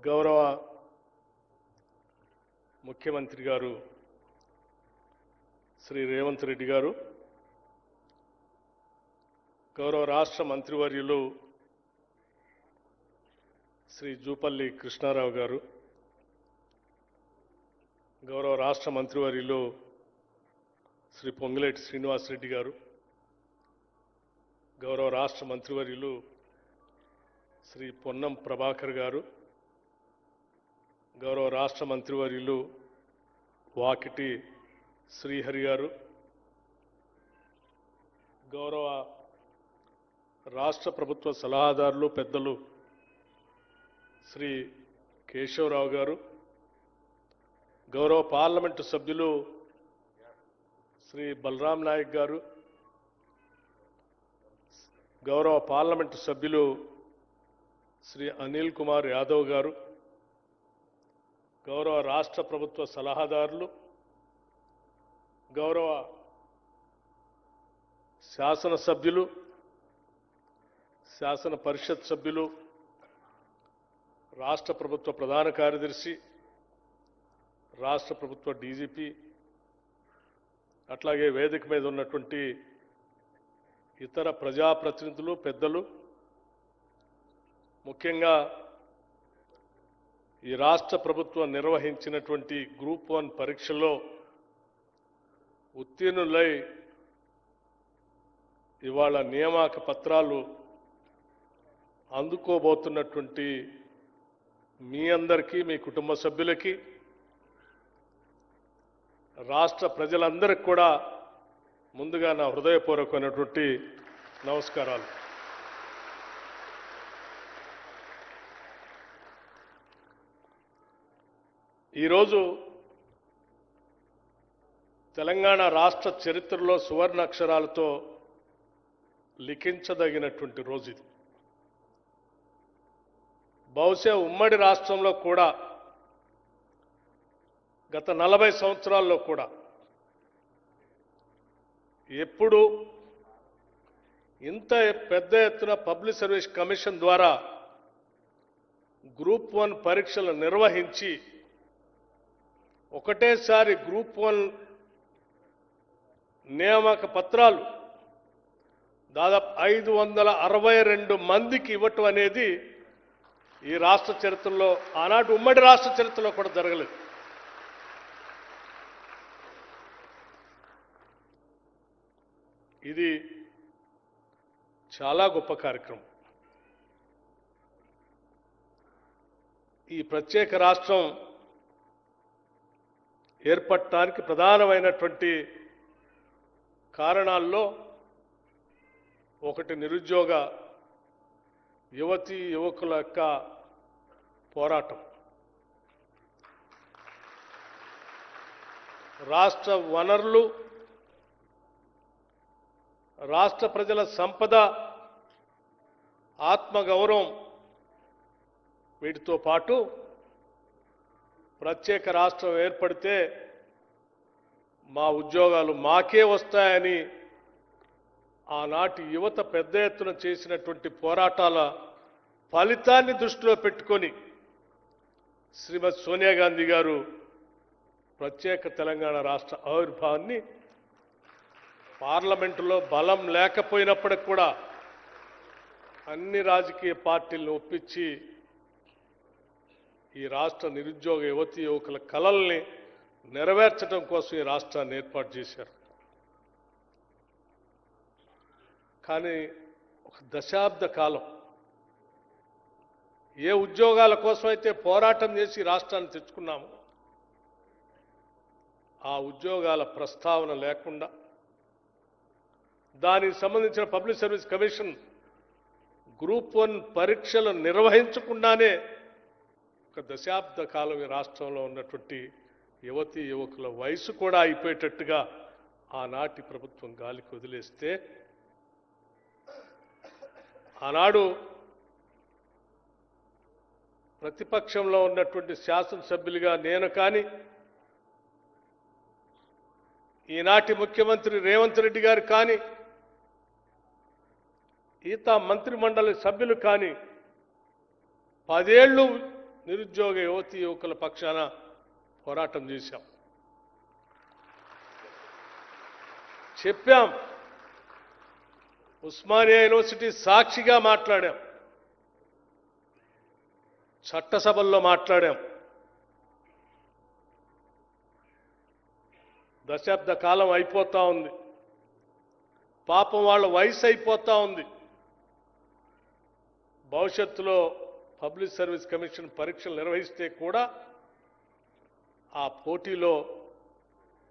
గౌరవ ముఖ్యమంత్రి గారు శ్రీ రేవంత్ రెడ్డి గారు, గౌరవ రాష్ట్ర మంత్రివర్యులు శ్రీ జూపల్లి కృష్ణారావు గారు, గౌరవ రాష్ట్ర మంత్రివర్యులు శ్రీ పొంగులేటి శ్రీనివాసరెడ్డి గారు, గౌరవ రాష్ట్ర మంత్రివర్యులు శ్రీ పొన్నం ప్రభాకర్ గారు, గౌరవ రాష్ట్ర మంత్రివర్యులు వాకిటి శ్రీహరి గారు, గౌరవ రాష్ట్ర ప్రభుత్వ సలహాదారులు పెద్దలు శ్రీ కేశవరావు గారు, గౌరవ పార్లమెంటు సభ్యులు శ్రీ బలరాం నాయక్ గారు, గౌరవ పార్లమెంటు సభ్యులు శ్రీ అనిల్ కుమార్ యాదవ్ గారు, గౌరవ రాష్ట్ర ప్రభుత్వ సలహాదారులు, గౌరవ శాసనసభ్యులు, శాసన పరిషత్ సభ్యులు, రాష్ట్ర ప్రభుత్వ ప్రధాన కార్యదర్శి, రాష్ట్ర ప్రభుత్వ డీజీపీ, అట్లాగే వేదిక మీద ఉన్నటువంటి ఇతర ప్రజాప్రతినిధులు, పెద్దలు, ముఖ్యంగా ఈ రాష్ట్ర ప్రభుత్వం నిర్వహించినటువంటి గ్రూప్ 1 పరీక్షల్లో ఉత్తీర్ణులై ఇవాళ నియామక పత్రాలు అందుకోబోతున్నటువంటి మీ అందరికీ, మీ కుటుంబ సభ్యులకి, రాష్ట్ర ప్రజలందరికీ కూడా ముందుగా నా హృదయపూర్వకమైనటువంటి నమస్కారాలు. ఈరోజు తెలంగాణ రాష్ట్ర చరిత్రలో సువర్ణ అక్షరాలతో లిఖించదగినటువంటి రోజు ఇది. బహుశా ఉమ్మడి రాష్ట్రంలో కూడా గత 40 సంవత్సరాల్లో కూడా ఎప్పుడు ఇంత పెద్ద ఎత్తున పబ్లిక్ సర్వీస్ కమిషన్ ద్వారా గ్రూప్ 1 పరీక్షలు నిర్వహించి ఒకటేసారి గ్రూప్ 1 నియామక పత్రాలు దాదాపు 562 మందికి ఇవ్వటం అనేది ఈ రాష్ట్ర చరిత్రలో, ఆనాటి ఉమ్మడి రాష్ట్ర చరిత్రలో కూడా జరగలేదు. ఇది చాలా గొప్ప కార్యక్రమం. ఈ ప్రత్యేక రాష్ట్రం ఏర్పడటానికి ప్రధానమైనటువంటి కారణాల్లో ఒకటి నిరుద్యోగ యువతీ యువకుల యొక్క పోరాటం, రాష్ట్ర వనరులు, రాష్ట్ర ప్రజల సంపద, ఆత్మగౌరవం, వీటితో పాటు ప్రత్యేక రాష్ట్రం ఏర్పడితే మా ఉద్యోగాలు మాకే వస్తాయని ఆనాటి యువత పెద్ద ఎత్తున చేసినటువంటి పోరాటాల ఫలితాన్ని దృష్టిలో పెట్టుకొని శ్రీమతి సోనియా గాంధీ గారు ప్రత్యేక తెలంగాణ రాష్ట్ర ఆవిర్భావాన్ని పార్లమెంటులో బలం లేకపోయినప్పటికి కూడా అన్ని రాజకీయ పార్టీలను ఒప్పించి ఈ రాష్ట్ర నిరుద్యోగ యువతీ యువకుల కలల్ని నెరవేర్చడం కోసం ఈ రాష్ట్రాన్ని ఏర్పాటు చేశారు. కానీ ఒక దశాబ్ద కాలం ఏ ఉద్యోగాల కోసం అయితే పోరాటం చేసి రాష్ట్రాన్ని తెచ్చుకున్నామో ఆ ఉద్యోగాల ప్రస్తావన లేకుండా, దానికి సంబంధించిన పబ్లిక్ సర్వీస్ కమిషన్ గ్రూప్ 1 పరీక్షలు నిర్వహించకుండానే ఒక దశాబ్ద కాలం ఈ రాష్ట్రంలో ఉన్నటువంటి యువతీ యువకుల వయసు కూడా అయిపోయేటట్టుగా ఆనాటి ప్రభుత్వం గాలికి వదిలేస్తే, ఆనాడు ప్రతిపక్షంలో ఉన్నటువంటి శాసనసభ్యులుగా నేను కానీ, ఈనాటి ముఖ్యమంత్రి రేవంత్ రెడ్డి గారు కానీ, ఈత మంత్రిమండలి సభ్యులు కానీ 10 ఏళ్ళు నిరుద్యోగ యువతీ యువకుల పక్షాన పోరాటం చేశాం. చెప్పాం, ఉస్మానియా యూనివర్సిటీ సాక్షిగా మాట్లాడాం, చట్టసభల్లో మాట్లాడాం. దశాబ్ద కాలం అయిపోతా ఉంది. పాపం వాళ్ళ వయసు అయిపోతా ఉంది. భవిష్యత్తులో పబ్లిక్ సర్వీస్ కమిషన్ పరీక్షలు నిర్వహిస్తే కూడా ఆ పోటీలో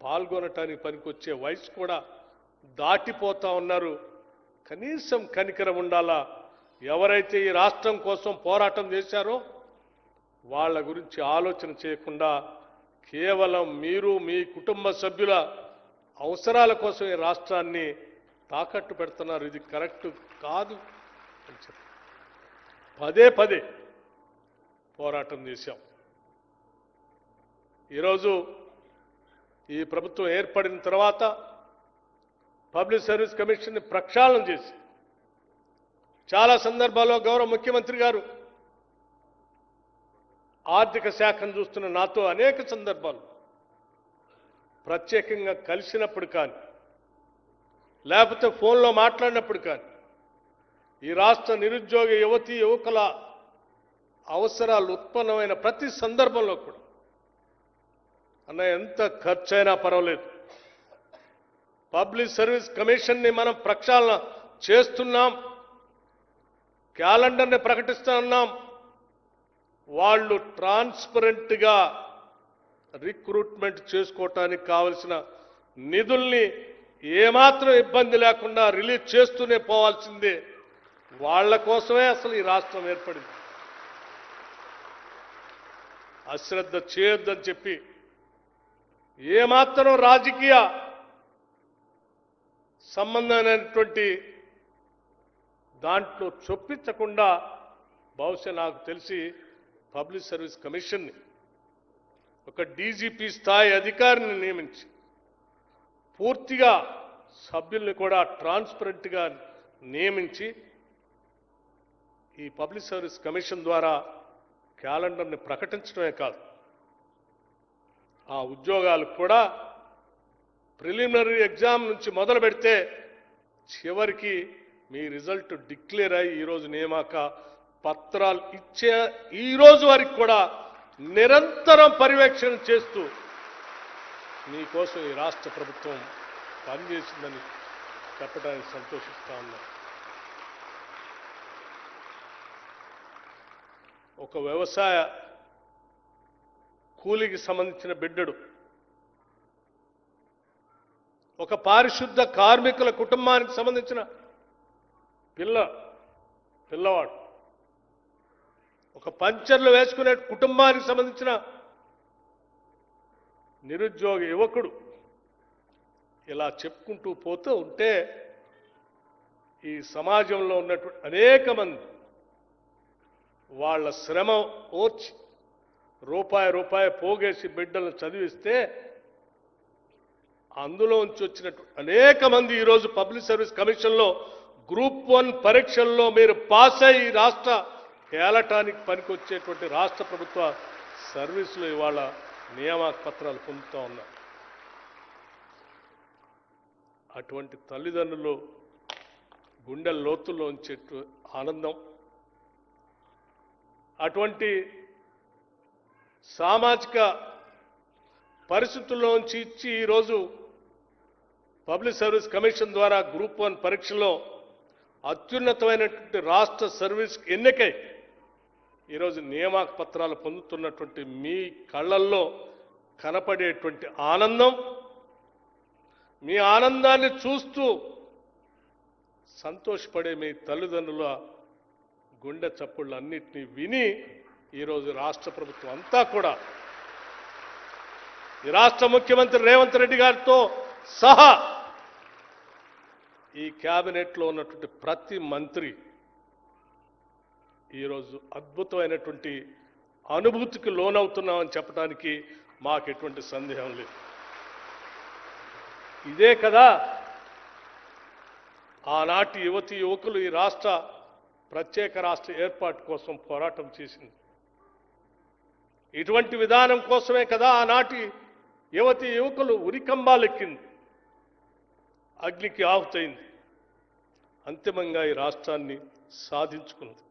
పాల్గొనటానికి పనికొచ్చే వయసు కూడా దాటిపోతా ఉన్నారు. కనీసం కనికరం ఉండాలా. ఎవరైతే ఈ రాష్ట్రం కోసం పోరాటం చేశారో వాళ్ళ గురించి ఆలోచన చేయకుండా కేవలం మీరు మీ కుటుంబ సభ్యుల అవసరాల కోసం ఈ రాష్ట్రాన్ని తాకట్టు పెడుతున్నారు. ఇది కరెక్ట్ కాదు అని చెప్పి పదే పదే పోరాటం చేశాం. ఈరోజు ఈ ప్రభుత్వం ఏర్పడిన తర్వాత పబ్లిక్ సర్వీస్ కమిషన్ని ప్రక్షాళన చేసి చాలా సందర్భాల్లో గౌరవ ముఖ్యమంత్రి గారు ఆర్థిక శాఖను చూస్తున్న నాతో అనేక సందర్భాలు ప్రత్యేకంగా కలిసినప్పుడు కానీ లేకపోతే ఫోన్లో మాట్లాడినప్పుడు కానీ ఈ రాష్ట్ర నిరుద్యోగ యువతీ యువకుల అవసరాలు ఉత్పన్నమైన ప్రతి సందర్భంలో కూడా అన్న ఎంత ఖర్చైనా పర్వాలేదు, పబ్లిక్ సర్వీస్ కమిషన్ని మనం ప్రక్షాళన చేస్తున్నాం, క్యాలెండర్ని ప్రకటిస్తున్నాం. వాళ్ళు ట్రాన్స్పరెంట్గా రిక్రూట్మెంట్ చేసుకోవటానికి కావలసిన నిధుల్ని ఏమాత్రం ఇబ్బంది లేకుండా రిలీజ్ చేస్తూనే పోవాల్సిందే. వాళ్ళ కోసమే అసలు ఈ రాష్ట్రం ఏర్పడింది. అశ్రద్ధ చేయొద్దని చెప్పి ఏమాత్రం రాజకీయ సంబంధమైనటువంటి దాంట్లో చొప్పించకుండా బహుశా నాకు తెలిసి పబ్లిక్ సర్వీస్ కమిషన్ని ఒక డీజీపీ స్థాయి అధికారిని నియమించి పూర్తిగా సభ్యుల్ని కూడా ట్రాన్స్పరెంట్గా నియమించి ఈ పబ్లిక్ సర్వీస్ కమిషన్ ద్వారా క్యాలెండర్ని ప్రకటించడమే కాదు, ఆ ఉద్యోగాలు కూడా ప్రిలిమినరీ ఎగ్జామ్ నుంచి మొదలు పెడితే చివరికి మీ రిజల్ట్ డిక్లేర్ అయ్యి ఈరోజు నియామక పత్రాలు ఇచ్చే ఈ రోజు వరకు కూడా నిరంతరం పర్యవేక్షణ చేస్తూ మీకోసం ఈ రాష్ట్ర ప్రభుత్వం పనిచేసిందని చెప్పడానికి సంతోషిస్తా ఉన్నాం. ఒక వ్యవసాయ కూలికి సంబంధించిన బిడ్డడు, ఒక పారిశుద్ధ కార్మికుల కుటుంబానికి సంబంధించిన పిల్లవాడు, ఒక పంచర్లు వేసుకునే కుటుంబానికి సంబంధించిన నిరుద్యోగ యువకుడు, ఇలా చెప్పుకుంటూ పోతూ ఉంటే ఈ సమాజంలో ఉన్నటువంటి అనేక మంది వాళ్ళ శ్రమ ఓర్చి రూపాయి పోగేసి బిడ్డలను చదివిస్తే అందులోంచి వచ్చినట్టు అనేక మంది ఈరోజు పబ్లిక్ సర్వీస్ కమిషన్లో గ్రూప్ 1 పరీక్షల్లో మీరు పాస్ అయ్యి రాష్ట్ర ఏలటానికి పనికొచ్చేటువంటి రాష్ట్ర ప్రభుత్వ సర్వీసులు ఇవాళ నియామక పత్రాలు పొందుతూ ఉన్నారు. అటువంటి తల్లిదండ్రులు గుండె లోతుల్లో ఉంచేట్టు ఆనందం, అటువంటి సామాజిక పరిస్థితుల్లోంచి ఇచ్చి ఈరోజు పబ్లిక్ సర్వీస్ కమిషన్ ద్వారా గ్రూప్ 1 పరీక్షలో అత్యున్నతమైనటువంటి రాష్ట్ర సర్వీస్ ఎన్నికై ఈరోజు నియామక పత్రాలు పొందుతున్నటువంటి మీ కళ్ళల్లో కనపడేటువంటి ఆనందం, మీ ఆనందాన్ని చూస్తూ సంతోషపడే మీ తల్లిదండ్రుల గుండె చప్పుళ్ళన్నింటినీ విని ఈరోజు రాష్ట్ర ప్రభుత్వం అంతా కూడా ఈ రాష్ట్ర ముఖ్యమంత్రి రేవంత్ రెడ్డి గారితో సహా ఈ క్యాబినెట్లో ఉన్నటువంటి ప్రతి మంత్రి ఈరోజు అద్భుతమైనటువంటి అనుభూతికి లోనవుతున్నామని చెప్పడానికి మాకు ఎటువంటి సందేహం లేదు. ఇదే కదా ఆనాటి యువతీ యువకులు ఈ రాష్ట్ర ప్రత్యేక రాష్ట్ర ఏర్పాటు కోసం పోరాటం చేసింది. ఇటువంటి విధానం కోసమే కదా ఆనాటి యువతి యువకులు ఉరికంబాలెక్కింది, అగ్నికి ఆహుతైంది, అంతిమంగా ఈ రాష్ట్రాన్ని సాధించుకుంది.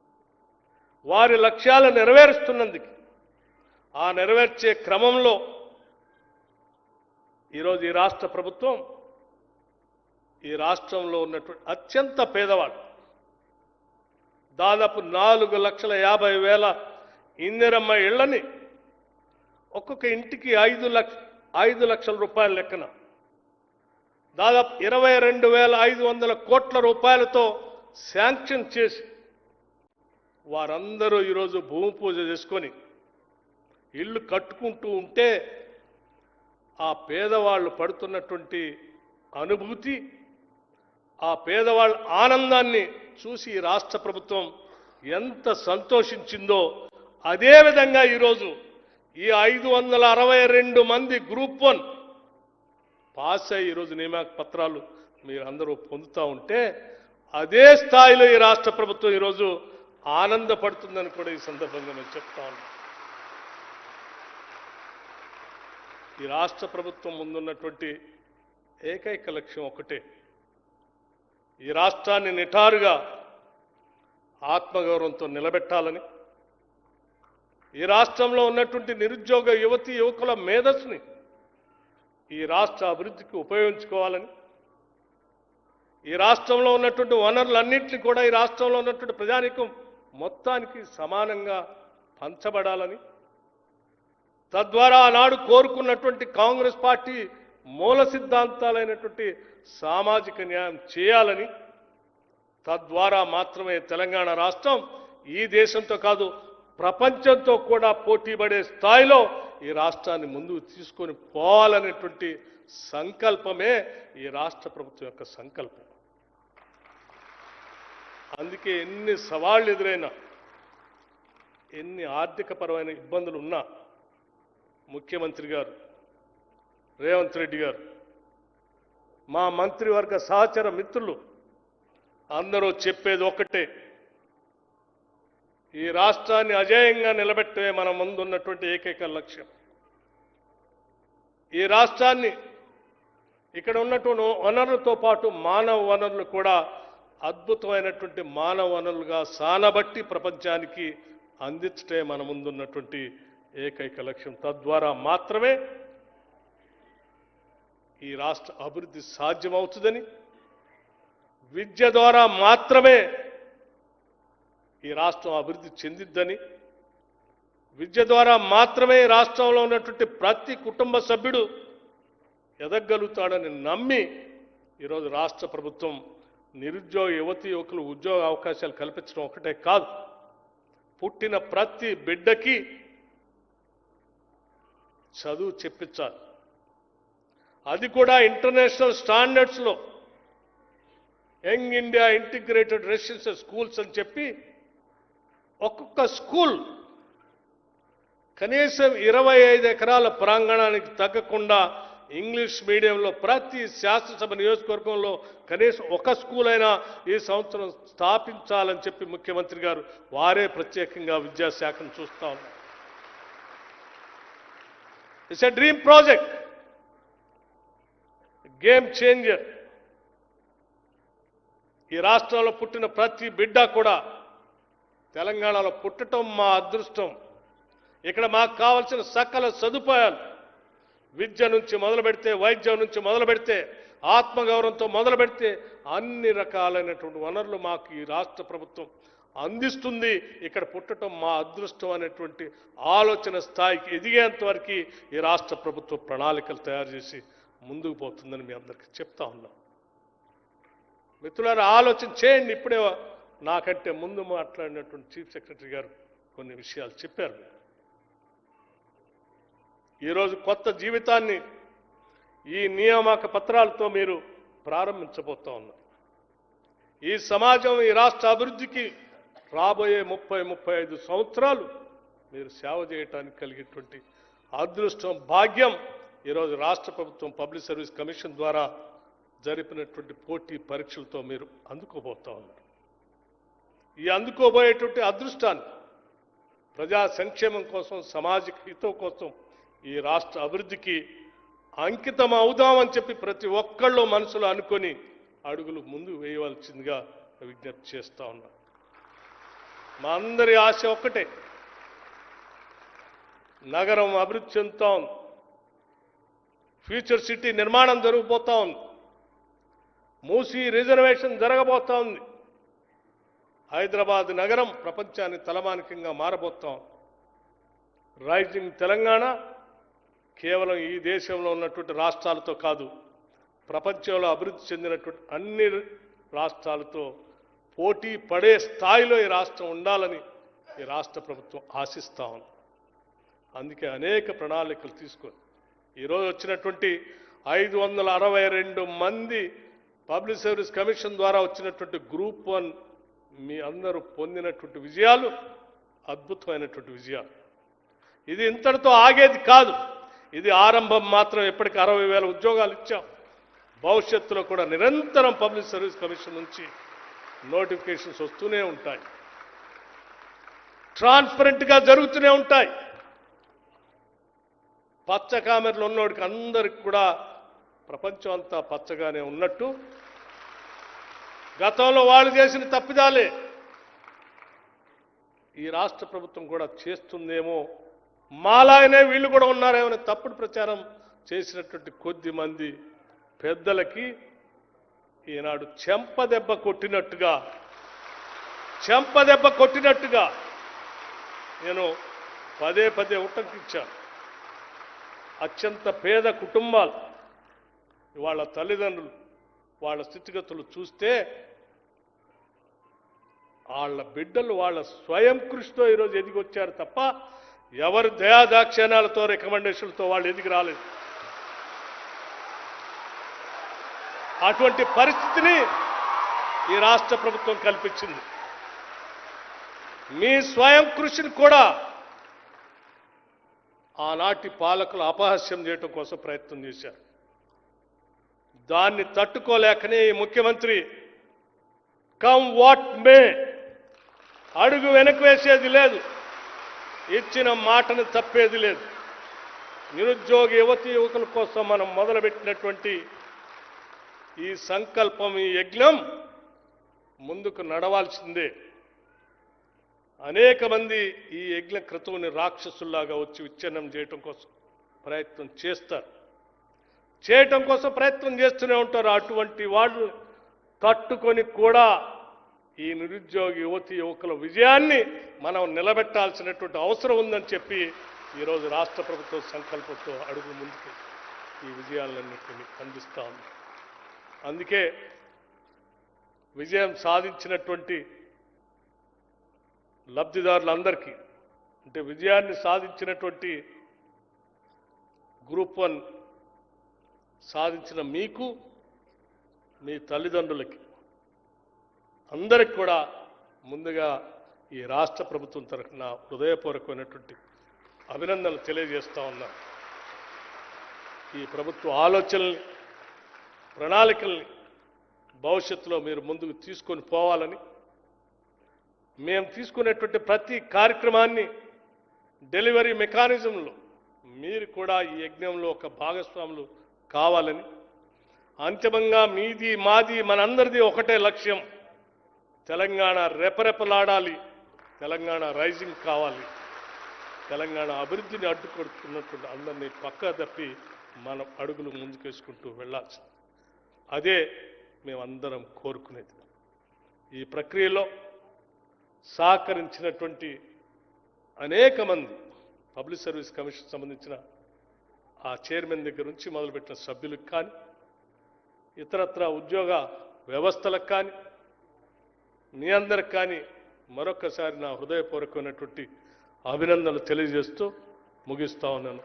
వారి లక్ష్యాలు నెరవేరుస్తున్నందుకు ఆ నెరవేర్చే క్రమంలో ఈరోజు ఈ రాష్ట్ర ప్రభుత్వం ఈ రాష్ట్రంలో ఉన్నటువంటి అత్యంత పేదవాడు దాదాపు 4,50,000 ఇందిరమ్మ ఇళ్లని ఒక్కొక్క ఇంటికి 5 లక్షల రూపాయల లెక్కన దాదాపు 22,500 కోట్ల రూపాయలతో శాంక్షన్ చేసి వారందరూ ఈరోజు భూమి పూజ చేసుకొని ఇల్లు కట్టుకుంటూ ఉంటే ఆ పేదవాళ్ళు పడుతున్నటువంటి అనుభూతి, ఆ పేదవాళ్ళ ఆనందాన్ని చూసి ఈ రాష్ట్ర ప్రభుత్వం ఎంత సంతోషించిందో అదేవిధంగా ఈరోజు ఈ 562 మంది గ్రూప్ 1 పాస్ అయ్యి ఈరోజు నియామక పత్రాలు మీరందరూ పొందుతూ ఉంటే అదే స్థాయిలో ఈ రాష్ట్ర ప్రభుత్వం ఈరోజు ఆనందపడుతుందని కూడా ఈ సందర్భంగా నేను చెప్తా ఉన్నాను. ఈ రాష్ట్ర ప్రభుత్వం ముందున్నటువంటి ఏకైక లక్ష్యం ఒకటే, ఈ రాష్ట్రాన్ని నిటారుగా ఆత్మగౌరవంతో నిలబెట్టాలని, ఈ రాష్ట్రంలో ఉన్నటువంటి నిరుద్యోగ యువతి యువకుల మేధస్సుని ఈ రాష్ట్ర అభివృద్ధికి ఉపయోగించుకోవాలని, ఈ రాష్ట్రంలో ఉన్నటువంటి వనరులన్నింటినీ కూడా ఈ రాష్ట్రంలో ఉన్నటువంటి ప్రజానీకం మొత్తానికి సమానంగా పంచబడాలని, తద్వారా ఆనాడు కోరుకున్నటువంటి కాంగ్రెస్ పార్టీ మూల సిద్ధాంతాలైనటువంటి సామాజిక న్యాయం చేయాలని, తద్వారా మాత్రమే తెలంగాణ రాష్ట్రం ఈ దేశంతో కాదు ప్రపంచంతో కూడా పోటీపడే స్థాయిలో ఈ రాష్ట్రాన్ని ముందుకు తీసుకొని పోవాలనేటువంటి సంకల్పమే ఈ రాష్ట్ర ప్రభుత్వం యొక్క సంకల్పం. అందుకే ఎన్ని సవాళ్లు ఎదురైనా, ఎన్ని ఆర్థికపరమైన ఇబ్బందులు ఉన్నా ముఖ్యమంత్రి గారు రేవంత్ రెడ్డి గారు, మా మంత్రివర్గ సహచర మిత్రులు అందరూ చెప్పేది ఒక్కటే, ఈ రాష్ట్రాన్ని అజేయంగా నిలబెట్టే మన ముందున్నటువంటి ఏకైక లక్ష్యం. ఈ రాష్ట్రాన్ని ఇక్కడ ఉన్నటువంటి వనరులతో పాటు మానవ వనరులు కూడా అద్భుతమైనటువంటి మానవ వనరులుగా సానబట్టి ప్రపంచానికి అందించటే మన ముందున్నటువంటి ఏకైక లక్ష్యం. తద్వారా మాత్రమే ఈ రాష్ట్ర అభివృద్ధి సాధ్యమవుతుందని, విద్య ద్వారా మాత్రమే ఈ రాష్ట్రం అభివృద్ధి చెందిద్దని, విద్య ద్వారా మాత్రమే రాష్ట్రంలో ఉన్నటువంటి ప్రతి కుటుంబ సభ్యుడు ఎదగలుగుతాడని నమ్మి ఈరోజు రాష్ట్ర ప్రభుత్వం నిరుద్యోగ యువతి యువకులు ఉద్యోగ అవకాశాలు కల్పించడం ఒకటే కాదు, పుట్టిన ప్రతి బిడ్డకి చదువు చెప్పించాలి. అది కూడా ఇంటర్నేషనల్ స్టాండర్డ్స్లో young India integrated residential schools అని చెప్పి ఒక్కొక్క స్కూల్ కనీసం 25 ఎకరాల ప్రాంగణానికి తగ్గకుండా ఇంగ్లీష్ మీడియంలో ప్రతి శాసనసభ నియోజకవర్గంలో కనీసం ఒక స్కూల్ అయినా ఈ సంవత్సరం స్థాపించాలని చెప్పి ముఖ్యమంత్రి గారు వారే ప్రత్యేకంగా విద్యాశాఖను చూస్తా ఉన్నారు. It's a dream project, game changer. ఈ రాష్ట్రంలో పుట్టిన ప్రతి బిడ్డ కూడా తెలంగాణలో పుట్టడం మా అదృష్టం. ఇక్కడ మాకు కావాల్సిన సకల సదుపాయాలు విద్య నుంచి మొదలు పెడితే, వైద్యం నుంచి మొదలు పెడితే, ఆత్మగౌరవంతో మొదలు పెడితే అన్ని రకాలైనటువంటి వనరులు మాకు ఈ రాష్ట్ర ప్రభుత్వం అందిస్తుంది. ఇక్కడ పుట్టడం మా అదృష్టం అనేటువంటి ఆలోచన స్థాయికి ఎదిగేంత వరకు ఈ రాష్ట్ర ప్రభుత్వం ప్రణాళికలు తయారు చేసి ముందుకు పోతుందని మీ అందరికీ చెప్తా ఉన్నాం. మిత్రులారా, ఆలోచన చేయండి. ఇప్పుడే నాకంటే ముందు మాట్లాడినటువంటి చీఫ్ సెక్రటరీ గారు కొన్ని విషయాలు చెప్పారు. ఈరోజు కొత్త జీవితాన్ని ఈ నియామక పత్రాలతో మీరు ప్రారంభించబోతా ఉన్నారు. ఈ సమాజం, ఈ రాష్ట్ర అభివృద్ధికి రాబోయే 30-35 సంవత్సరాలు మీరు సేవ చేయడానికి కలిగేటువంటి అదృష్టం, భాగ్యం ఈరోజు రాష్ట్ర ప్రభుత్వం పబ్లిక్ సర్వీస్ కమిషన్ ద్వారా జరిపినటువంటి పోటీ పరీక్షలతో మీరు అందుకోబోతా ఉన్నారు. ఈ అందుకోబోయేటువంటి అదృష్టాన్ని ప్రజా సంక్షేమం కోసం, సమాజిక హితం కోసం ఈ రాష్ట్ర అభివృద్ధికి అంకితం అవుదామని చెప్పి ప్రతి ఒక్కళ్ళు మనసులో అనుకొని అడుగులు ముందు వేయవలసిందిగా విజ్ఞప్తి చేస్తా ఉన్నా. మా అందరి ఆశ ఒక్కటే, నగరం అభివృద్ధి చెందుతా ఉంది, ఫ్యూచర్ సిటీ నిర్మాణం జరగబోతా ఉంది, మూసీ రిజర్వేషన్ జరగబోతా ఉంది, హైదరాబాద్ నగరం ప్రపంచానికి తలమానికంగా మారబోతాం. రైజింగ్ తెలంగాణ కేవలం ఈ దేశంలో ఉన్నటువంటి రాష్ట్రాలతో కాదు, ప్రపంచంలో అభివృద్ధి చెందినటువంటి అన్ని రాష్ట్రాలతో పోటీ పడే స్థాయిలో ఈ రాష్ట్రం ఉండాలని ఈ రాష్ట్ర ప్రభుత్వం ఆశిస్తా ఉంది. అందుకే అనేక ప్రణాళికలు తీసుకొని ఈరోజు వచ్చినటువంటి 562 మంది పబ్లిక్ సర్వీస్ కమిషన్ ద్వారా వచ్చినటువంటి గ్రూప్ 1 మీ అందరూ పొందినటువంటి విజయాలు అద్భుతమైనటువంటి విజయాలు. ఇది ఇంతటితో ఆగేది కాదు, ఇది ఆరంభం మాత్రం. ఇప్పటికి 60,000 ఉద్యోగాలు ఇచ్చాం. భవిష్యత్తులో కూడా నిరంతరం పబ్లిక్ సర్వీస్ కమిషన్ నుంచి నోటిఫికేషన్స్ వస్తూనే ఉంటాయి, ట్రాన్స్పరెంట్గా జరుగుతూనే ఉంటాయి. పచ్చ కామెర్లు ఉన్నోడికి అందరికి కూడా ప్రపంచం అంతా పచ్చగానే ఉన్నట్టు గతంలో వాళ్ళు చేసిన తప్పిదాలే ఈ రాష్ట్ర ప్రభుత్వం కూడా చేస్తుందేమో, మాలాగనే వీళ్ళు కూడా ఉన్నారేమో తప్పుడు ప్రచారం చేసినటువంటి కొద్ది మంది పెద్దలకి ఈనాడు చెంపదెబ్బ కొట్టినట్టుగా నేను పదే ఉటంకించాను. అత్యంత పేద కుటుంబాలు, వాళ్ళ తల్లిదండ్రులు, వాళ్ళ స్థితిగతులు చూస్తే వాళ్ళ బిడ్డలు వాళ్ళ స్వయం కృషితో ఈరోజు ఎదిగొచ్చారు తప్ప ఎవరి దయాదాక్షిణ్యాలతో రికమెండేషన్లతో వాళ్ళు ఎదిగి రాలేదు. అటువంటి పరిస్థితిని ఈ రాష్ట్ర ప్రభుత్వం కల్పించింది. మీ స్వయం కృషిని కూడా ఆనాటి పాలకులు అపహాస్యం చేయడం కోసం ప్రయత్నం చేశారు. దాన్ని తట్టుకోలేకనే ఈ ముఖ్యమంత్రి కమ్ వాట్ మే అడుగు వెనక్కి వేసేది లేదు, ఇచ్చిన మాటను తప్పేది లేదు. నిరుద్యోగ యువతీ యువకుల కోసం మనం మొదలుపెట్టినటువంటి ఈ సంకల్పం, ఈ యజ్ఞం ముందుకు నడవాల్సిందే. అనేక మంది ఈ యజ్ఞ క్రతువుని రాక్షసుల్లాగా వచ్చి విచ్ఛిన్నం చేయటం కోసం ప్రయత్నం చేస్తూనే ఉంటారు. అటువంటి వాళ్ళు తట్టుకొని కూడా ఈ నిరుద్యోగ యువతీ యువకుల విజయాన్ని మనం నిలబెట్టాల్సినటువంటి అవసరం ఉందని చెప్పి ఈరోజు రాష్ట్ర ప్రభుత్వం సంకల్పంతో అడుగు ముందుకు ఈ విజయాలన్నింటినీ అందిస్తూ ఉంది. అందుకే విజయం సాధించినటువంటి లబ్ధిదారులందరికీ, అంటే విజయాన్ని సాధించినటువంటి గ్రూప్ 1 సాధించిన మీకు, మీ తల్లిదండ్రులకి అందరికి కూడా ముందుగా ఈ రాష్ట్ర ప్రభుత్వం తరఫున హృదయపూర్వకమైనటువంటి అభినందనలు తెలియజేస్తా ఉన్నా. ఈ ప్రభుత్వ ఆలోచనల్ని, ప్రణాళికల్ని భవిష్యత్తులో మీరు ముందుకు తీసుకొని పోవాలని, మేము తీసుకునేటువంటి ప్రతి కార్యక్రమాన్ని డెలివరీ మెకానిజంలో మీరు కూడా ఈ యజ్ఞంలో ఒక భాగస్వాములు కావాలని, అంతిమంగా మీది మాది మనందరిది ఒకటే లక్ష్యం, తెలంగాణ రెపరెపలాడాలి, తెలంగాణ రైజింగ్ కావాలి, తెలంగాణ అభివృద్ధిని అడ్డుకొడుతున్నటువంటి అందరినీ పక్కా తప్పి మనం అడుగులు ముందుకేసుకుంటూ వెళ్ళాల్సి, అదే మేమందరం కోరుకునేది. ఈ ప్రక్రియలో సహకరించినటువంటి అనేక మంది పబ్లిక్ సర్వీస్ కమిషన్ సంబంధించిన ఆ చైర్మన్ దగ్గర నుంచి మొదలుపెట్టిన సభ్యులకు కానీ, ఇతరత్ర ఉద్యోగ వ్యవస్థలకు కానీ, మీ అందరికి కానీ మరొకసారి నా హృదయపూర్వకమైనటువంటి అభినందనలు తెలియజేస్తూ ముగిస్తా ఉన్నాను.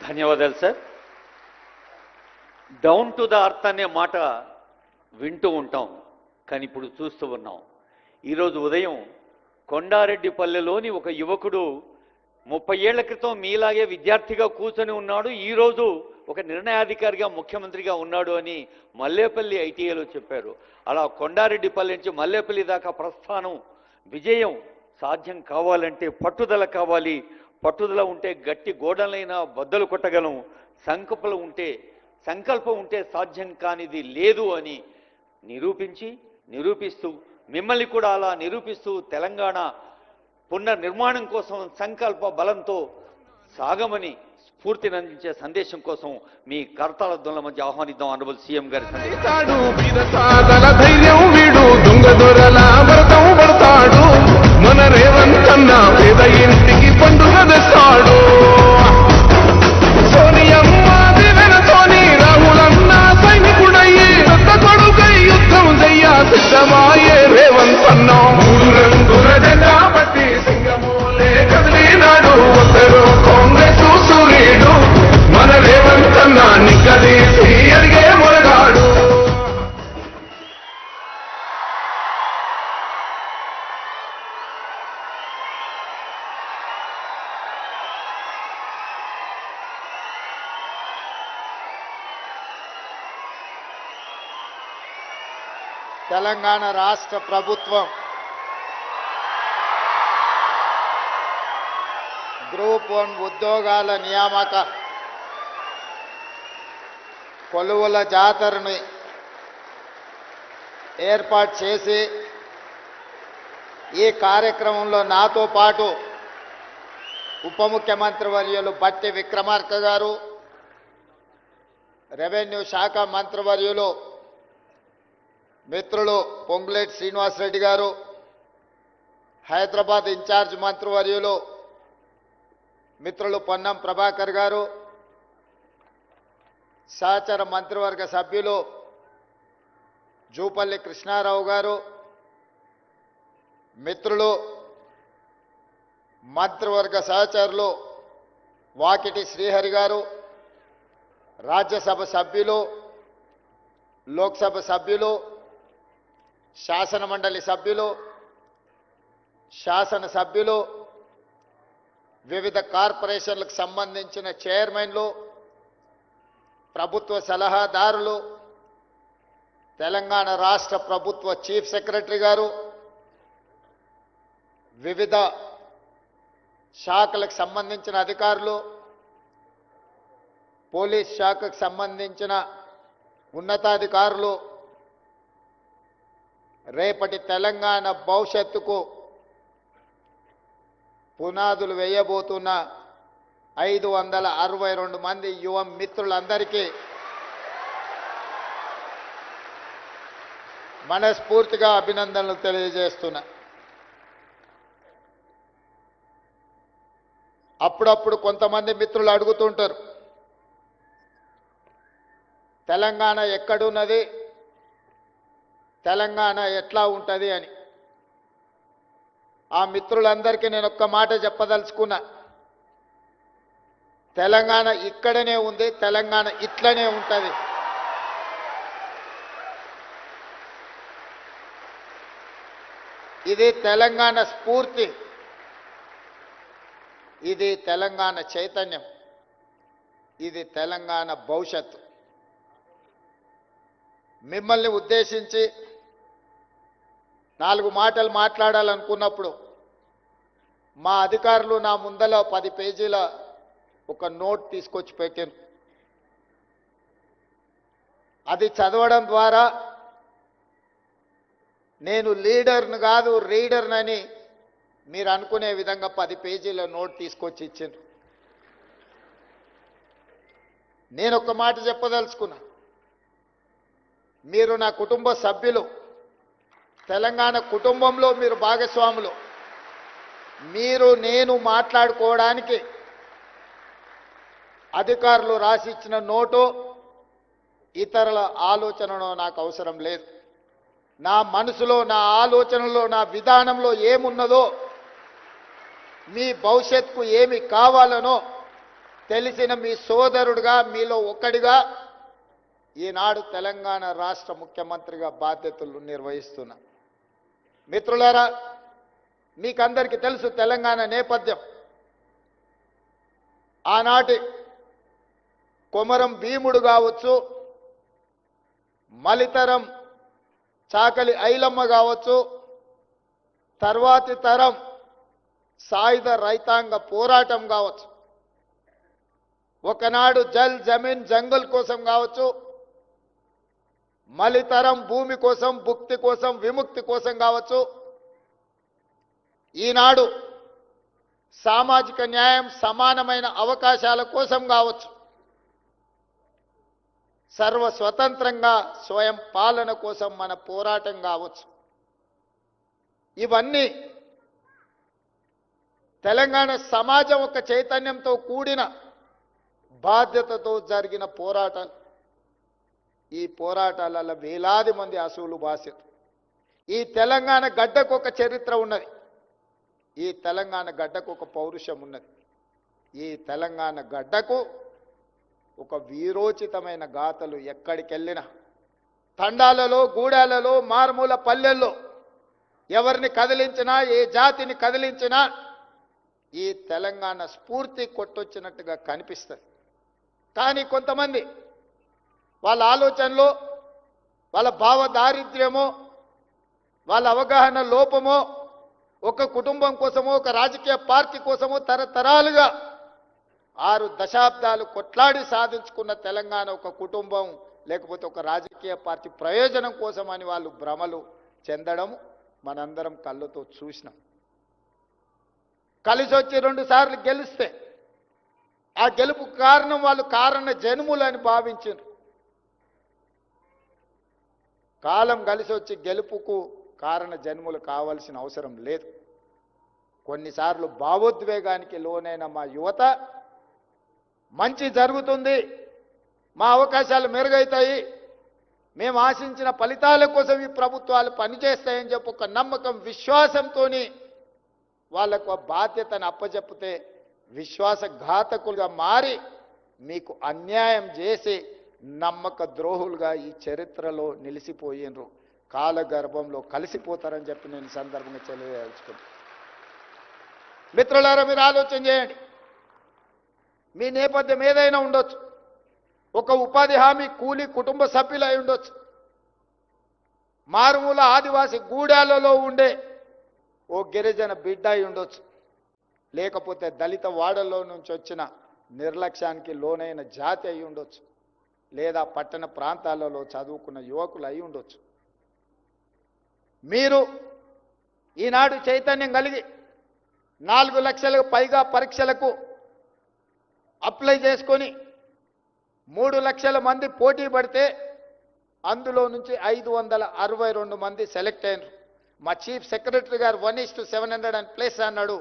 ధన్యవాదాలు sir. Down to the earth అనే మాట వింటూ ఉంటాం, కానీ ఇప్పుడు చూస్తూ ఉన్నాం. ఈరోజు ఉదయం కొండారెడ్డిపల్లెలోని ఒక యువకుడు 30 ఏళ్ల క్రితం మీలాగే విద్యార్థిగా కూర్చొని ఉన్నాడు, ఈరోజు ఒక నిర్ణయాధికారిగా ముఖ్యమంత్రిగా ఉన్నాడు అని మల్లేపల్లి ఐటీఐలో చెప్పారు. అలా కొండారెడ్డిపల్లి నుంచి మల్లేపల్లి దాకా ప్రస్థానం విజయం సాధ్యం కావాలంటే పట్టుదల కావాలి. పట్టుదల ఉంటే గట్టి గోడలైనా బద్దలు కొట్టగలం. సంకల్పం ఉంటే సాధ్యం కానిది లేదు అని నిరూపిస్తూ మిమ్మల్ని కూడా అలా నిరూపిస్తూ తెలంగాణ పునర్నిర్మాణం కోసం సంకల్ప బలంతో సాగమని స్ఫూర్తిని అందించే సందేశం కోసం మీ కర్తాల ధ్వనుల మధ్య ఆహ్వానిద్దాం. ఆనరబుల్ సీఎం గారి సందేశం. మన రేవంత్ అన్న పేద ఇంటికి పండుగ తెస్తాడు. సోనియమ్మ దివెనతోని రాహులన్న సైనికుడయ్యి పెద్ద కొడుకై యుద్ధం చెయ్య సిద్ధమాయే రేవంత్ అన్న. 3 రంగుల జెండా పట్టి సింగమూలే కదిలినాడు. ఒక్కరు కాంగ్రెస్ సూర్యుడు మన రేవంత్ అన్న నిక్కదీసి అడిగే మొరగాడు. తెలంగాణ రాష్ట్ర ప్రభుత్వం గ్రూప్ 1 ఉద్యోగాల నియామక కొలువుల జాతరని ఏర్పాటు చేసి ఈ కార్యక్రమంలో నాతో పాటు ఉప ముఖ్యమంత్రి వర్యులు బట్టి విక్రమార్క గారు, రెవెన్యూ శాఖ మంత్రివర్యులు మిత్రులు పొంగులేటి శ్రీనివాసరెడ్డి గారు, హైదరాబాద్ ఇన్ఛార్జ్ మంత్రివర్యులు మిత్రులు పొన్నం ప్రభాకర్ గారు, సహచర మంత్రివర్గ సభ్యులు జూపల్లి కృష్ణారావు గారు, మిత్రులు మంత్రివర్గ సహచరులు వాకిటి శ్రీహరి గారు, రాజ్యసభ సభ్యులు, లోక్సభ సభ్యులు, శాసనమండలి సభ్యులు, శాసనసభ్యులు, వివిధ కార్పొరేషన్లకు సంబంధించిన చైర్మన్లు, ప్రభుత్వ సలహాదారులు, తెలంగాణ రాష్ట్ర ప్రభుత్వ చీఫ్ సెక్రటరీ గారు, వివిధ శాఖలకు సంబంధించిన అధికారులు, పోలీస్ శాఖకు సంబంధించిన ఉన్నతాధికారులు, రేపటి తెలంగాణ భవిష్యత్తుకు పునాదులు వేయబోతున్న 562 మంది యువ మిత్రులందరికీ మనస్ఫూర్తిగా అభినందనలు తెలియజేస్తున్నా. అప్పుడప్పుడు కొంతమంది మిత్రులు అడుగుతుంటారు, తెలంగాణ ఎక్కడున్నది, తెలంగాణ ఎట్లా ఉంటుంది అని. ఆ మిత్రులందరికీ నేను ఒక్క మాట చెప్పదలుచుకున్నా, తెలంగాణ ఇక్కడనే ఉంది, తెలంగాణ ఇట్లనే ఉంటుంది. ఇది తెలంగాణ స్ఫూర్తి, ఇది తెలంగాణ చైతన్యం, ఇది తెలంగాణ భవిష్యత్తు. మిమ్మల్ని ఉద్దేశించి 4 మాటలు మాట్లాడాలనుకున్నప్పుడు మా అధికారులు నా ముందల 10 పేజీల ఒక నోట్ తీసుకొచ్చి పెట్టాను. అది చదవడం ద్వారా నేను లీడర్ను కాదు రీడర్నని మీరు అనుకునే విధంగా 10 పేజీల నోట్ తీసుకొచ్చి ఇచ్చాను. నేను ఒక మాట చెప్పదలుచుకున్నా, మీరు నా కుటుంబ సభ్యులు, తెలంగాణ కుటుంబంలో మీరు భాగస్వాములు. మీరు నేను మాట్లాడుకోవడానికి అధికారులు రాసిచ్చిన నోటు, ఇతరుల ఆలోచనలో నాకు అవసరం లేదు. నా మనసులో, నా ఆలోచనలో, నా విధానంలో ఏమున్నదో, మీ భవిష్యత్తుకు ఏమి కావాలనో తెలిసిన మీ సోదరుడిగా, మీలో ఒకడిగా ఈనాడు తెలంగాణ రాష్ట్ర ముఖ్యమంత్రిగా బాధ్యతలు నిర్వహిస్తున్నా. మిత్రులారా, మీకందరికీ తెలుసు తెలంగాణ నేపథ్యం. ఆనాటి కొమరం భీముడు కావచ్చు, మలితరం చాకలి ఐలమ్మ కావచ్చు, తర్వాతి తరం సాయుధ రైతాంగ పోరాటం కావచ్చు, ఒకనాడు జల్ జమీన్ జంగల్ కోసం కావచ్చు, మలితరం భూమి కోసం, భుక్తి కోసం, విముక్తి కోసం కావచ్చు, ఈనాడు సామాజిక న్యాయం, సమానమైన అవకాశాల కోసం కావచ్చు, సర్వ స్వతంత్రంగా స్వయం పాలన కోసం మన పోరాటం కావచ్చు, ఇవన్నీ తెలంగాణ సమాజం ఒక చైతన్యంతో కూడిన బాధ్యతతో జరిగిన పోరాటాలు. ఈ పోరాటాలలో వేలాది మంది అసూలు బాధ్యత. ఈ తెలంగాణ గడ్డకు ఒక చరిత్ర ఉన్నది, ఈ తెలంగాణ గడ్డకు ఒక పౌరుషం ఉన్నది, ఈ తెలంగాణ గడ్డకు ఒక వీరోచితమైన గాథలు ఎక్కడికెళ్ళినా, తండాలలో, గూడాలలో, మారుమూల పల్లెల్లో ఎవరిని కదిలించినా, ఏ జాతిని కదిలించినా ఈ తెలంగాణ స్ఫూర్తి కొట్టొచ్చినట్టుగా కనిపిస్తుంది. కానీ కొంతమంది వాళ్ళ ఆలోచనలో, వాళ్ళ భావ దారిద్ర్యమో, వాళ్ళ అవగాహన లోపమో, ఒక కుటుంబం కోసమో, ఒక రాజకీయ పార్టీ కోసమో తరతరాలుగా 6 దశాబ్దాలు కొట్లాడి సాధించుకున్న తెలంగాణ ఒక కుటుంబం లేకపోతే ఒక రాజకీయ పార్టీ ప్రయోజనం కోసమని వాళ్ళు భ్రమలు చెందడం మనందరం కళ్ళతో చూసినాం. కలిసి వచ్చి 2 సార్లు గెలిస్తే ఆ గెలుపు కారణం వాళ్ళు కారణ జన్ములని భావించారు. కాలం కలిసి వచ్చి గెలుపుకు కారణ జన్ములు కావాల్సిన అవసరం లేదు. కొన్నిసార్లు భావోద్వేగానికి లోనైన మా యువత మంచి జరుగుతుంది, మా అవకాశాలు మెరుగవుతాయి, మేము ఆశించిన ఫలితాల కోసం ఈ ప్రభుత్వాలు పనిచేస్తాయని చెప్పి ఒక నమ్మకం, విశ్వాసంతో వాళ్ళకు బాధ్యతను అప్పచెప్పితే విశ్వాసఘాతకులుగా మారి మీకు అన్యాయం చేసి నమ్మక ద్రోహులుగా ఈ చరిత్రలో నిలిచిపోయినరు, కాలగర్భంలో కలిసిపోతారని చెప్పి నేను సందర్భంగా తెలియజేసుకుంటాను. మిత్రులారా, మీరు ఆలోచన చేయండి. మీ నేపథ్యం ఏదైనా ఉండొచ్చు, ఒక ఉపాధి హామీ కూలీ కుటుంబ సభ్యులు అయి ఉండొచ్చు, మారుమూల ఆదివాసి గూడాలలో ఉండే ఓ గిరిజన బిడ్డ అయి ఉండొచ్చు, లేకపోతే దళిత వాడల్లో నుంచి వచ్చిన నిర్లక్ష్యానికి లోనైన జాతి అయి ఉండొచ్చు, లేదా పట్టణ ప్రాంతాలలో చదువుకున్న యువకులు అయి ఉండొచ్చు. మీరు ఈనాడు చైతన్యం కలిగి 4 లక్షలకు పైగా పరీక్షలకు అప్లై చేసుకొని 3 లక్షల మంది పోటీ పడితే అందులో నుంచి 562 మంది సెలెక్ట్ అయినారు. మా చీఫ్ సెక్రటరీ గారు 1:700 అన్నాడు.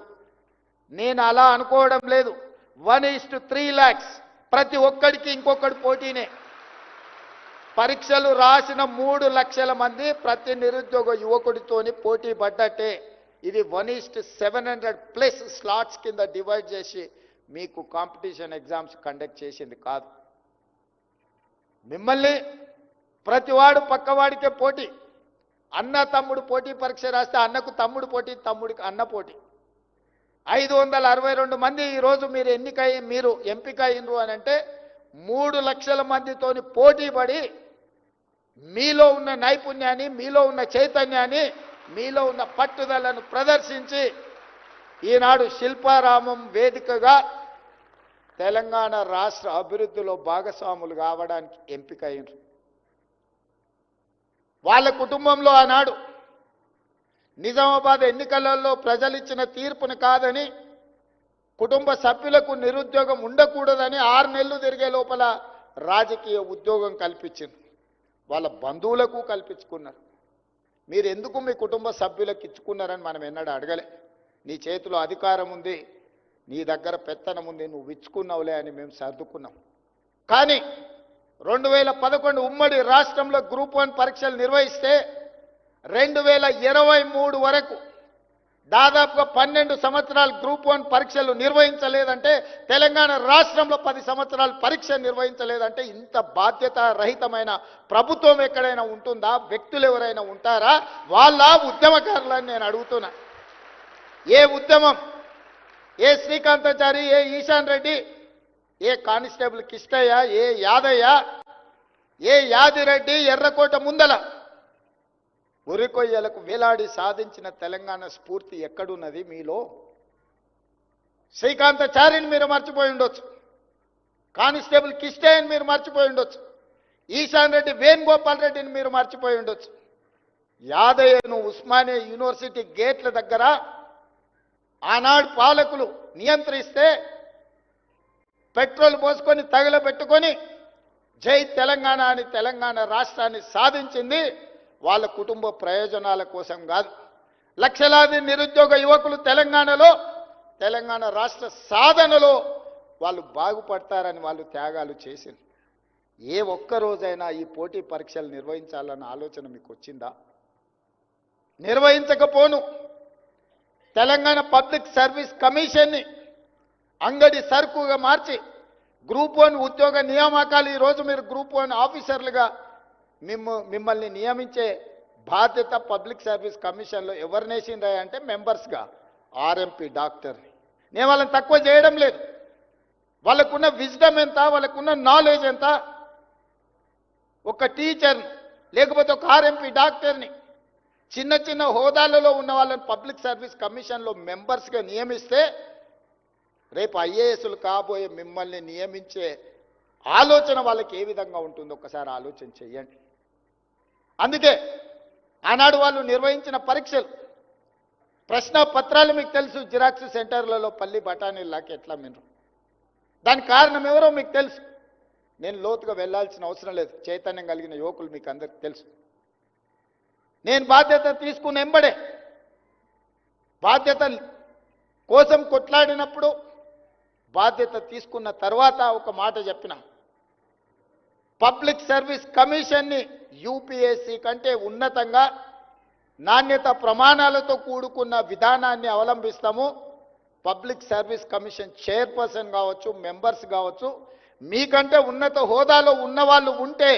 నేను అలా అనుకోవడం లేదు, 1:3 lakhs. ప్రతి ఒక్కడికి ఇంకొకటి పోటీనే. పరీక్షలు రాసిన 3 లక్షల మంది ప్రతి నిరుద్యోగ యువకుడితోని పోటీ పడ్డట్టే. ఇది 1:700 స్లాట్స్ కింద డివైడ్ చేసి మీకు కాంపిటీషన్ ఎగ్జామ్స్ కండక్ట్ చేసింది కాదు. మిమ్మల్ని ప్రతివాడు పక్కవాడికే పోటీ. అన్న తమ్ముడు పోటీ పరీక్ష రాస్తే అన్నకు తమ్ముడు పోటీ, తమ్ముడికి అన్న పోటీ. 562 మంది ఈరోజు మీరు ఎంపిక అయినరు అని అంటే 3 లక్షల మందితోని పోటీ పడి మీలో ఉన్న నైపుణ్యాన్ని, మీలో ఉన్న చైతన్యాన్ని, మీలో ఉన్న పట్టుదలను ప్రదర్శించి ఈనాడు శిల్పారామం వేదికగా తెలంగాణ రాష్ట్ర అభివృద్ధిలో భాగస్వాములు కావడానికి ఎంపిక అయినరు. వాళ్ళ కుటుంబంలో ఆనాడు నిజామాబాద్ ఎన్నికలలో ప్రజలిచ్చిన తీర్పును కాదని, కుటుంబ సభ్యులకు నిరుద్యోగం ఉండకూడదని 6 నెలలు తిరిగే లోపల రాజకీయ ఉద్యోగం కల్పించింది. వాళ్ళ బంధువులకు కల్పించుకున్నారు. మీరు ఎందుకు మీ కుటుంబ సభ్యులకు ఇచ్చుకున్నారని మనం ఎన్నడూ అడగలే. నీ చేతిలో అధికారం ఉంది, నీ దగ్గర పెత్తనం ఉంది, నువ్వు ఇచ్చుకున్నావులే అని మేము సర్దుకున్నాం. కానీ 2011 ఉమ్మడి రాష్ట్రంలో గ్రూప్ 1 పరీక్షలు నిర్వహిస్తే 2023 వరకు దాదాపుగా 12 సంవత్సరాలు గ్రూప్ 1 పరీక్షలు నిర్వహించలేదంటే, తెలంగాణ రాష్ట్రంలో 10 సంవత్సరాలు పరీక్ష నిర్వహించలేదంటే ఇంత బాధ్యత రహితమైన ప్రభుత్వం ఎక్కడైనా ఉంటుందా? వ్యక్తులు ఎవరైనా ఉంటారా? వాళ్ళ ఉద్యమకారులని నేను అడుగుతున్నా. ఏ ఉద్యమం, ఏ శ్రీకాంతాచారి, ఏ ఈశాన్ రెడ్డి, ఏ కానిస్టేబుల్ కిష్టయ్య, ఏ యాదయ్య, ఏ యాదిరెడ్డి ఎర్రకోట ముందల ఉరికొయ్యలకు వేలాడి సాధించిన తెలంగాణ స్ఫూర్తి ఎక్కడున్నది మీలో? శ్రీకాంతాచారిని మీరు మర్చిపోయి ఉండొచ్చు, కానిస్టేబుల్ కిష్టయ్యని మీరు మర్చిపోయి ఉండొచ్చు, ఈశాన్ రెడ్డి వేణుగోపాల్ రెడ్డిని మీరు మర్చిపోయి ఉండొచ్చు. యాదయ్యను ఉస్మానియా యూనివర్సిటీ గేట్ల దగ్గర ఆనాడు పాలకులు నియంత్రిస్తే పెట్రోల్ పోసుకొని తగలబెట్టుకొని జై తెలంగాణ అని తెలంగాణ రాష్ట్రాన్ని సాధించింది వాళ్ళ కుటుంబ ప్రయోజనాల కోసం కాదు. లక్షలాది నిరుద్యోగ యువకులు తెలంగాణ రాష్ట్ర సాధనలో వాళ్ళు బాగుపడతారని వాళ్ళు త్యాగాలు చేసింది. ఏ ఒక్క రోజైనా ఈ పోటీ పరీక్షలు నిర్వహించాలన్న ఆలోచన మీకు వచ్చిందా? నిర్వహించకపోను తెలంగాణ పబ్లిక్ సర్వీస్ కమిషన్ని అంగడి సరుకుగా మార్చి గ్రూప్ 1 ఉద్యోగ నియామకాలు ఈరోజు మీరు గ్రూప్ 1 ఆఫీసర్లుగా మిమ్మల్ని నియమించే బాధ్యత పబ్లిక్ సర్వీస్ కమిషన్లో ఎవరినేసిందా అంటే మెంబర్స్గా ఆర్ఎంపీ డాక్టర్ని. నేను వాళ్ళని తక్కువ చేయడం లేదు, వాళ్ళకున్న విజ్డమ్ ఎంత, వాళ్ళకున్న నాలెడ్జ్ ఎంత. ఒక టీచర్ని లేకపోతే ఒక ఆర్ఎంపీ డాక్టర్ని చిన్న చిన్న హోదాలలో ఉన్న వాళ్ళని పబ్లిక్ సర్వీస్ కమిషన్లో మెంబర్స్గా నియమిస్తే రేపు ఐఏఎస్లు కాబోయే మిమ్మల్ని నియమించే ఆలోచన వాళ్ళకి ఏ విధంగా ఉంటుందో ఒకసారి ఆలోచన చెయ్యండి. అందుకే ఆనాడు వాళ్ళు నిర్వహించిన పరీక్షలు ప్రశ్న పత్రాలు మీకు తెలుసు, జిరాక్స్ సెంటర్లలో పల్లి బఠానీలాకి ఎట్లా మీరు దానికి కారణం ఎవరో మీకు తెలుసు. నేను లోతుగా వెళ్ళాల్సిన అవసరం లేదు, చైతన్యం కలిగిన యువకులు మీకు అందరికీ తెలుసు. నేను బాధ్యత తీసుకుని ఎంబడే బాధ్యత కోసం కొట్లాడినప్పుడు బాధ్యత తీసుకున్న తర్వాత ఒక మాట చెప్పిన, పబ్లిక్ సర్వీస్ కమిషన్ని యూపీఎస్సీ కంటే ఉన్నతంగా నాణ్యత ప్రమాణాలతో కూడుకున్న విధానాన్ని అవలంబిస్తాము. పబ్లిక్ సర్వీస్ కమిషన్ చైర్పర్సన్ కావచ్చు, మెంబర్స్ కావచ్చు, మీకంటే ఉన్నత హోదాలో ఉన్నవాళ్ళు ఉంటే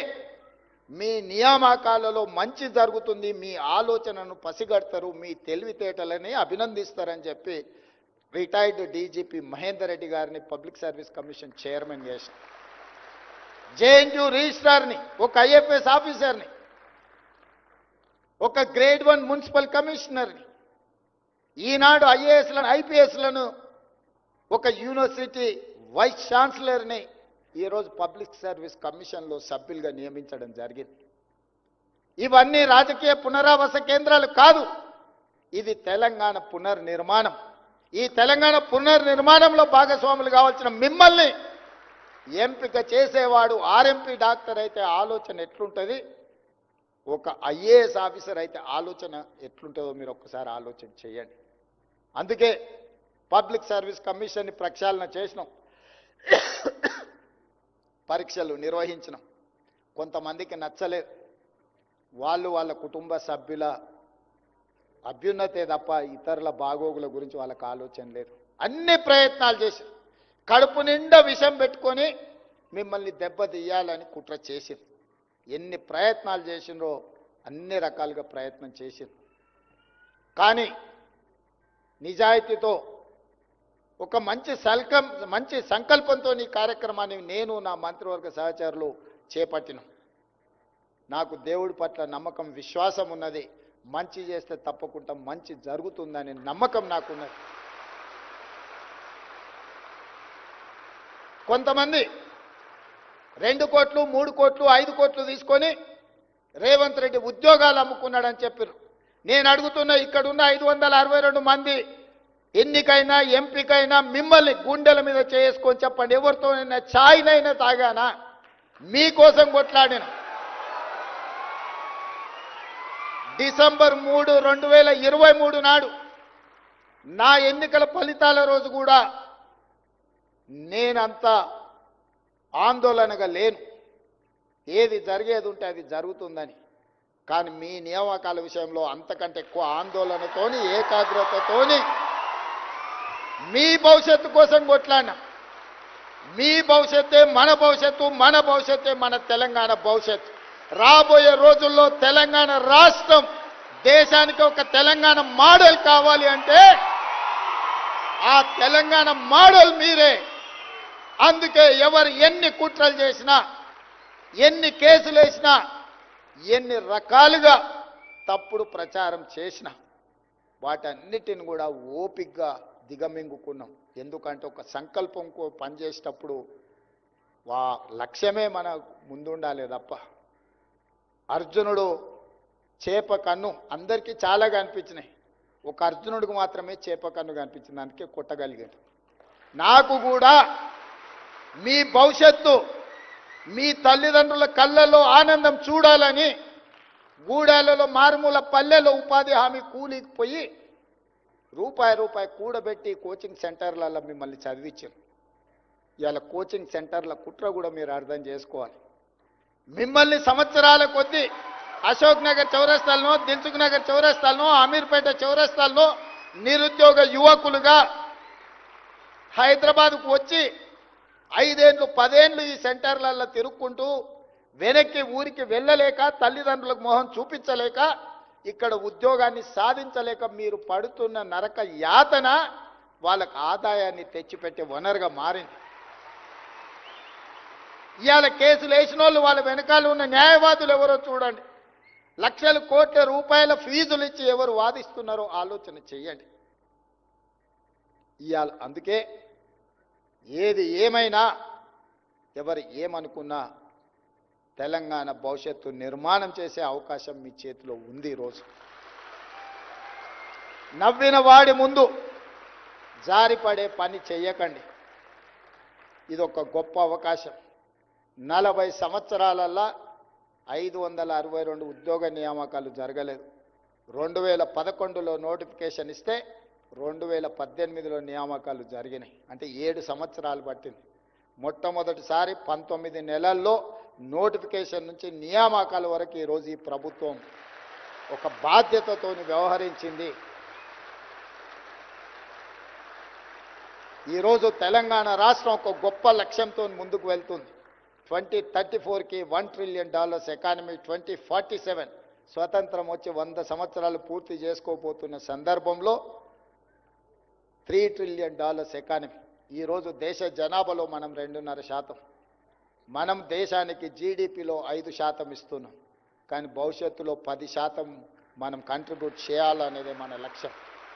మీ నియామకాలలో మంచి జరుగుతుంది, మీ ఆలోచనను పసిగడతారు, మీ తెలివితేటలని అభినందిస్తారని చెప్పి రిటైర్డ్ డీజీపీ మహేందర్ రెడ్డి గారిని పబ్లిక్ సర్వీస్ కమిషన్ చైర్మన్ చేశారు. జేఎన్యూ రిజిస్ట్రార్ని, ఒక ఐఎఫ్ఎస్ ఆఫీసర్ని, ఒక గ్రేడ్ 1 మున్సిపల్ కమిషనర్ని, ఈనాడు ఐఏఎస్లను ఐపీఎస్లను, ఒక యూనివర్సిటీ వైస్ ఛాన్సలర్ని ఈరోజు పబ్లిక్ సర్వీస్ కమిషన్లో సభ్యులుగా నియమించడం జరిగింది. ఇవన్నీ రాజకీయ పునరావాస కేంద్రాలు కాదు, ఇది తెలంగాణ పునర్నిర్మాణం. ఈ తెలంగాణ పునర్నిర్మాణంలో భాగస్వాములు కావాల్సిన మిమ్మల్ని ఎంపిక చేసేవాడు ఆర్ఎంపీ డాక్టర్ అయితే ఆలోచన ఎట్లుంటుంది, ఒక ఐఏఎస్ ఆఫీసర్ అయితే ఆలోచన ఎట్లుంటుందో మీరు ఒక్కసారి ఆలోచన చేయండి. అందుకే పబ్లిక్ సర్వీస్ కమిషన్ని ప్రక్షాళన చేసినాం, పరీక్షలు నిర్వహించినాం. కొంతమందికి నచ్చలేదు, వాళ్ళ కుటుంబ సభ్యుల అభ్యున్నతే తప్ప ఇతరుల బాగోగుల గురించి వాళ్ళకి ఆలోచన లేదు. అన్ని ప్రయత్నాలు చేసి కడుపు నిండా విషం పెట్టుకొని మిమ్మల్ని దెబ్బతీయాలని కుట్ర చేసింది. ఎన్ని ప్రయత్నాలు చేసినో అన్ని రకాలుగా ప్రయత్నం చేసింది. కానీ నిజాయితీతో ఒక మంచి సంకల్పంతో ఈ కార్యక్రమాన్ని నేను నా మంత్రివర్గ సహచరులు చేపట్టినాం. నాకు దేవుడి పట్ల నమ్మకం, విశ్వాసం ఉన్నది. మంచి చేస్తే తప్పకుండా మంచి జరుగుతుందనే నమ్మకం నాకున్నది. కొంతమంది 2 కోట్లు 3 కోట్లు 5 కోట్లు తీసుకొని రేవంత్ రెడ్డి ఉద్యోగాలు అమ్ముకున్నాడని చెప్పారు. నేను అడుగుతున్నా, ఇక్కడున్న 562 మంది ఎన్నికైనా ఎంపికైనా మిమ్మల్ని గుండెల మీద చేసుకొని చెప్పండి, ఎవరితోనైనా ఛాయ్నైనా తాగానా? మీకోసం కొట్లాడిన డిసెంబర్ 3, 2023 నాడు నా ఎన్నికల ఫలితాల రోజు కూడా నేనంత ఆందోళనగా లేను. ఏది జరిగేది ఉంటే అది జరుగుతుందని. కానీ మీ నియామకాల విషయంలో అంతకంటే ఎక్కువ ఆందోళనతోని, ఏకాగ్రతతోని మీ భవిష్యత్తు కోసం కొట్లాడినా. మీ భవిష్యత్తే మన భవిష్యత్తు, మన భవిష్యత్తే మన తెలంగాణ భవిష్యత్తు. రాబోయే రోజుల్లో తెలంగాణ రాష్ట్రం దేశానికి ఒక తెలంగాణ మోడల్ కావాలి అంటే ఆ తెలంగాణ మోడల్ మీరే. అందుకే ఎవరు ఎన్ని కుట్రలు చేసినా, ఎన్ని కేసులు వేసినా, ఎన్ని రకాలుగా తప్పుడు ప్రచారం చేసిన వాటన్నిటిని కూడా ఓపికగా దిగమింగుకున్నాం. ఎందుకంటే ఒక సంకల్పంకు పనిచేసేటప్పుడు లక్ష్యమే మన ముందుండాలి తప్ప అర్జునుడు చేప కన్ను అందరికీ చాలా కనిపించినాయి, ఒక అర్జునుడికి మాత్రమే చేప కన్ను కనిపించింది, అందుకే కొట్టగలిగాడు. నాకు కూడా మీ భవిష్యత్తు మీ తల్లిదండ్రుల కళ్ళల్లో ఆనందం చూడాలని గూడాలలో మారుమూల పల్లెలో ఉపాధి హామీ కూలికి పోయి రూపాయి కూడబెట్టి కోచింగ్ సెంటర్లలో మిమ్మల్ని చదివించారు. ఇవాళ కోచింగ్ సెంటర్ల కుట్ర కూడా మీరు అర్థం చేసుకోవాలి. మిమ్మల్ని సంవత్సరాల కొద్దీ అశోక్ నగర్ చౌరస్తాలను, దిల్సుఖ్ నగర్ చౌరస్తాలను, అమీర్పేట చౌరస్తాలను నిరుద్యోగ యువకులుగా హైదరాబాద్కు వచ్చి 5 ఏళ్ళు 10 ఏళ్ళు ఈ సెంటర్లలో తిరుక్కుంటూ వెనక్కి ఊరికి వెళ్ళలేక తల్లిదండ్రులకు మొహం చూపించలేక ఇక్కడ ఉద్యోగాన్ని సాధించలేక మీరు పడుతున్న నరక యాతన వాళ్ళకు ఆదాయాన్ని తెచ్చిపెట్టే వనరుగా మారింది. ఇవాళ కేసులు వేసిన వాళ్ళు వాళ్ళ వెనకాల ఉన్న న్యాయవాదులు ఎవరో చూడండి. లక్షల కోట్ల రూపాయల ఫీజులు ఇచ్చి ఎవరు వాదిస్తున్నారో ఆలోచన చెయ్యండి. ఇవాళ అందుకే ఏది ఏమైనా ఎవరు ఏమనుకున్నా తెలంగాణ భవిష్యత్తు నిర్మాణం చేసే అవకాశం మీ చేతిలో ఉంది. ఈరోజు నవ్విన వాడి ముందు జారిపడే పని చెయ్యకండి. ఇది ఒక గొప్ప అవకాశం. 40 సంవత్సరాలల్లా 562 ఉద్యోగ నియామకాలు జరగలేదు. 2011లో నోటిఫికేషన్ ఇస్తే 2018లో నియామకాలు జరిగినాయి. అంటే 7 సంవత్సరాలు పట్టింది. మొట్టమొదటిసారి 19 నెలల్లో నోటిఫికేషన్ నుంచి నియామకాల వరకు ఈరోజు ఈ ప్రభుత్వం ఒక బాధ్యతతో వ్యవహరించింది. ఈరోజు తెలంగాణ రాష్ట్రం ఒక గొప్ప లక్ష్యంతో ముందుకు వెళ్తుంది. 2034కి $1 ట్రిలియన్ ఎకానమీ, 2047 స్వతంత్రం వచ్చి 100 సంవత్సరాలు పూర్తి చేసుకోబోతున్న సందర్భంలో $3 ట్రిలియన్ ఎకానమీ. ఈరోజు దేశ జనాభాలో మనం 2.5%, మనం దేశానికి జీడిపిలో 5% ఇస్తున్నాం. కానీ భవిష్యత్తులో 10% మనం కంట్రిబ్యూట్ చేయాలనేదే మన లక్ష్యం.